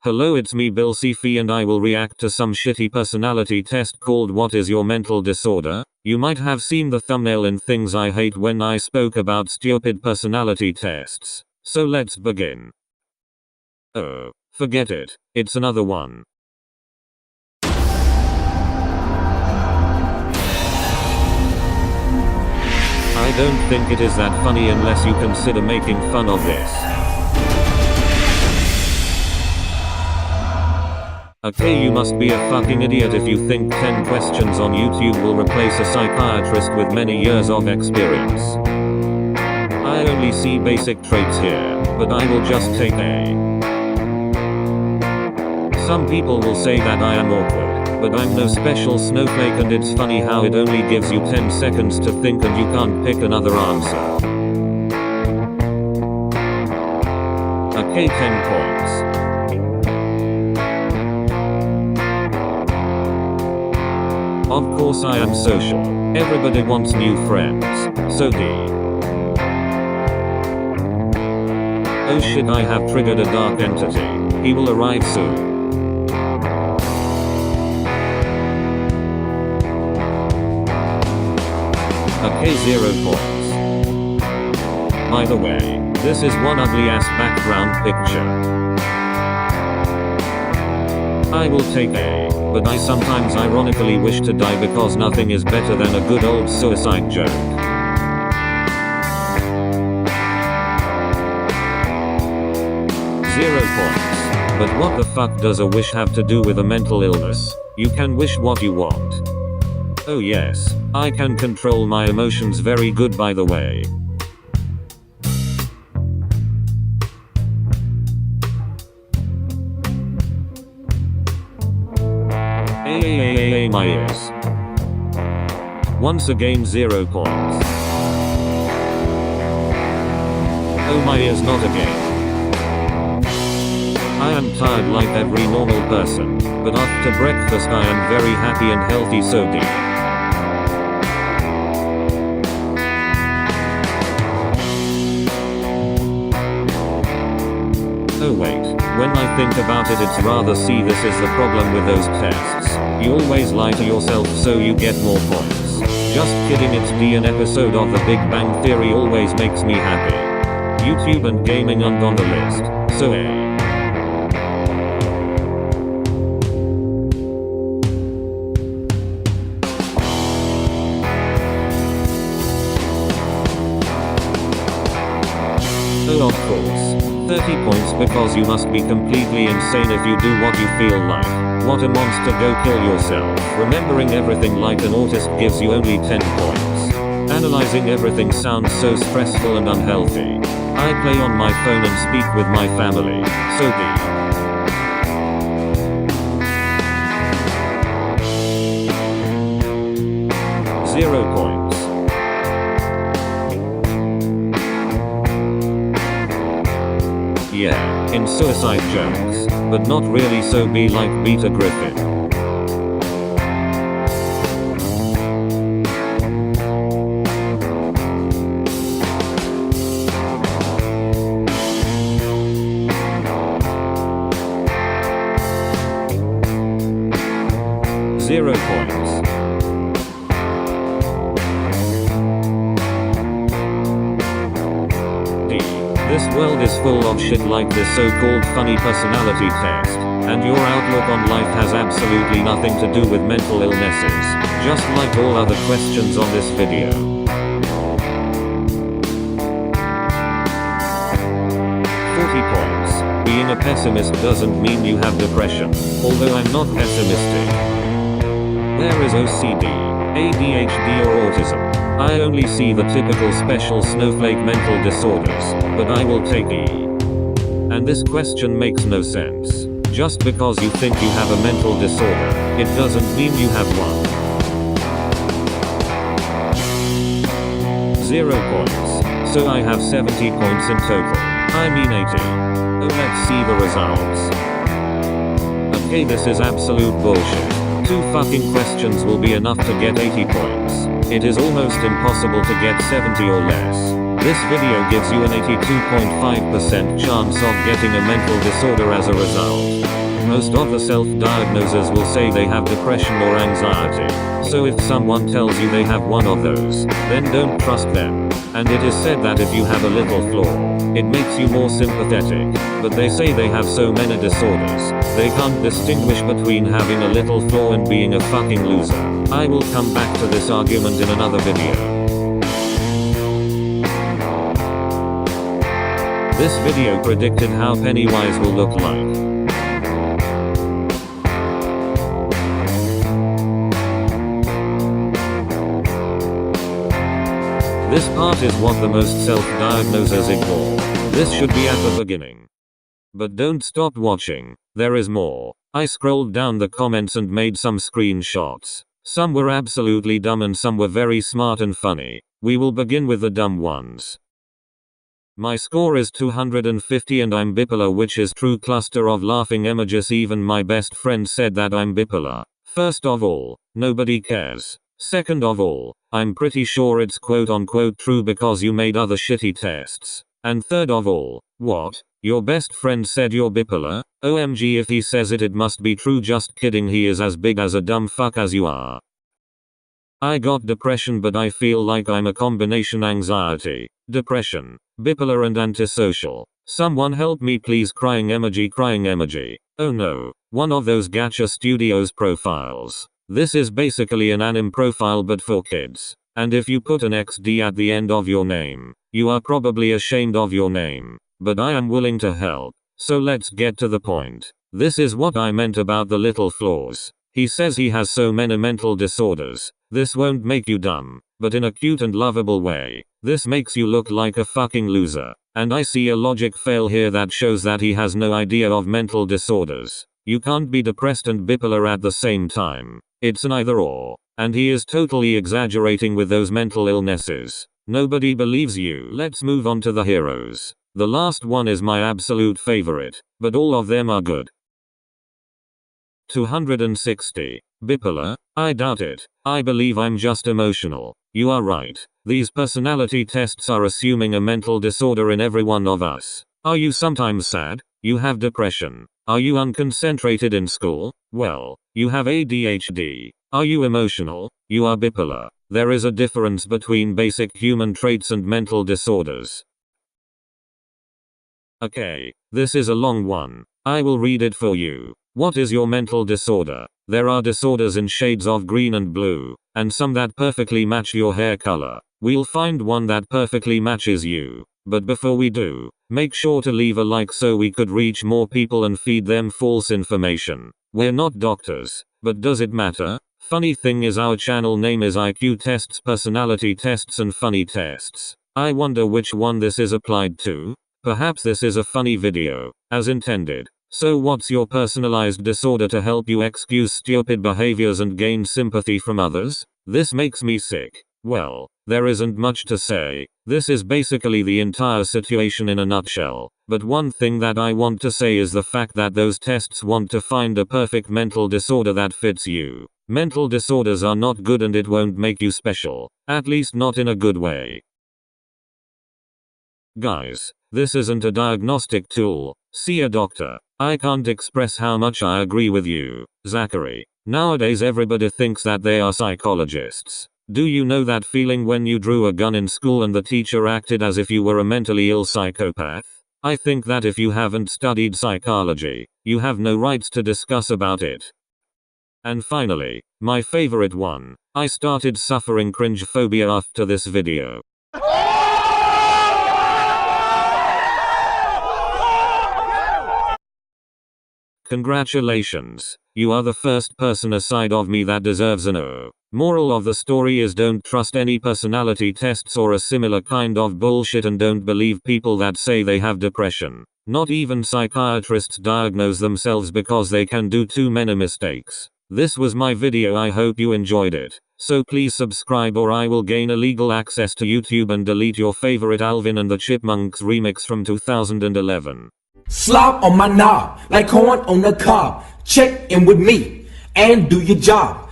Hello, it's me Bill Ceephee, and I will react to some shitty personality test called What is Your Mental Disorder? You might have seen the thumbnail in Things I Hate when I spoke about stupid personality tests. So let's begin. Oh, forget it. It's another one. I don't think it is that funny unless you consider making fun of this. Okay, you must be a fucking idiot if you think 10 questions on YouTube will replace a psychiatrist with many years of experience. I only see basic traits here, but I will just take A. Some people will say that I am awkward, but I'm no special snowflake, and it's funny how it only gives you 10 seconds to think and you can't pick another answer. Okay, 10 points. Of course I am social. Everybody wants new friends. So D. Oh shit, I have triggered a dark entity. He will arrive soon. Okay, 0 points. By the way, this is one ugly ass background picture. I will take A, but I sometimes ironically wish to die because nothing is better than a good old suicide joke. Zero points. But what the fuck does a wish have to do with a mental illness? You can wish what you want. Oh yes, I can control my emotions very good, by the way. My ears. Once again, 0 points. Oh, my ears, not again. I am tired like every normal person, but after breakfast I am very happy and healthy, so D. Oh wait, when I think about it, it's rather C. This is the problem with those tests. You always lie to yourself so you get more points. Just kidding, it's D. An episode of The Big Bang Theory always makes me happy. YouTube and gaming aren't on the list, so A. Oh, of course. 30 points because you must be completely insane if you do what you feel like. What a monster, go kill yourself. Remembering everything like an autist gives you only 10 points. Analyzing everything sounds so stressful and unhealthy. I play on my phone and speak with my family, so D. 0 points. Yeah, in suicide jokes, but not really, so be like Beta Griffin. Zero points. This world is full of shit like this so-called funny personality test, and your outlook on life has absolutely nothing to do with mental illnesses, just like all other questions on this video. 40 points. Being a pessimist doesn't mean you have depression, although I'm not pessimistic. There is OCD, ADHD or autism. I only see the typical special snowflake mental disorders, but I will take E. And this question makes no sense. Just because you think you have a mental disorder, it doesn't mean you have one. 0 points. So I have 70 points in total. I mean 80. Oh, let's see the results. Okay, this is absolute bullshit. 2 fucking questions will be enough to get 80 points. It is almost impossible to get 70 or less. This video gives you an 82.5% chance of getting a mental disorder as a result. Most of the self-diagnosers will say they have depression or anxiety. So if someone tells you they have one of those, then don't trust them. And it is said that if you have a little flaw, it makes you more sympathetic. But they say they have so many disorders, they can't distinguish between having a little flaw and being a fucking loser. I will come back to this argument in another video. This video predicted how Pennywise will look like. This part is what the most self-diagnosers ignore. This should be at the beginning. But don't stop watching, there is more. I scrolled down the comments and made some screenshots. Some were absolutely dumb and some were very smart and funny. We will begin with the dumb ones. My score is 250 and I'm bipolar, which is true cluster of laughing emojis. Even my best friend said that I'm bipolar. First of all, nobody cares. Second of all, I'm pretty sure it's quote unquote true because you made other shitty tests. And third of all, what? Your best friend said you're bipolar? OMG, if he says it, it must be true. Just kidding, he is as big as a dumb fuck as you are. I got depression, but I feel like I'm a combination anxiety, depression, bipolar and antisocial. Someone help me please, crying emoji, crying emoji. Oh no, one of those Gacha Studios profiles. This is basically an anime profile but for kids. And if you put an XD at the end of your name, you are probably ashamed of your name. But I am willing to help. So let's get to the point. This is what I meant about the little flaws. He says he has so many mental disorders. This won't make you dumb, but in a cute and lovable way. This makes you look like a fucking loser. And I see a logic fail here that shows that he has no idea of mental disorders. You can't be depressed and bipolar at the same time. It's an either or. And he is totally exaggerating with those mental illnesses. Nobody believes you. Let's move on to the heroes. The last one is my absolute favorite, but all of them are good. 260. Bipolar? I doubt it. I believe I'm just emotional. You are right. These personality tests are assuming a mental disorder in every one of us. Are you sometimes sad? You have depression. Are you unconcentrated in school? Well, you have ADHD. Are you emotional? You are bipolar. There is a difference between basic human traits and mental disorders. Okay, this is a long one. I will read it for you. What is your mental disorder? There are disorders in shades of green and blue, and some that perfectly match your hair color. We'll find one that perfectly matches you. But before we do, make sure to leave a like so we could reach more people and feed them false information. We're not doctors, but does it matter? Funny thing is, our channel name is IQ Tests, Personality Tests and Funny Tests. I wonder which one this is applied to. Perhaps this is a funny video, as intended. So what's your personalized disorder to help you excuse stupid behaviors and gain sympathy from others? This makes me sick. Well, there isn't much to say. This is basically the entire situation in a nutshell. But one thing that I want to say is the fact that those tests want to find a perfect mental disorder that fits you. Mental disorders are not good and it won't make you special. At least not in a good way. Guys, this isn't a diagnostic tool. See a doctor. I can't express how much I agree with you, Zachary. Nowadays everybody thinks that they are psychologists. Do you know that feeling when you drew a gun in school and the teacher acted as if you were a mentally ill psychopath? I think that if you haven't studied psychology, you have no rights to discuss about it. And finally, my favorite one. I started suffering cringe phobia after this video. Congratulations. You are the first person aside of me that deserves an O. Moral of the story is don't trust any personality tests or a similar kind of bullshit, and don't believe people that say they have depression. Not even psychiatrists diagnose themselves because they can do too many mistakes. This was my video. I hope you enjoyed it. So please subscribe or I will gain illegal access to YouTube and delete your favorite Alvin and the Chipmunks remix from 2011. Slop on my knob, like corn on the cob. Check in with me and do your job.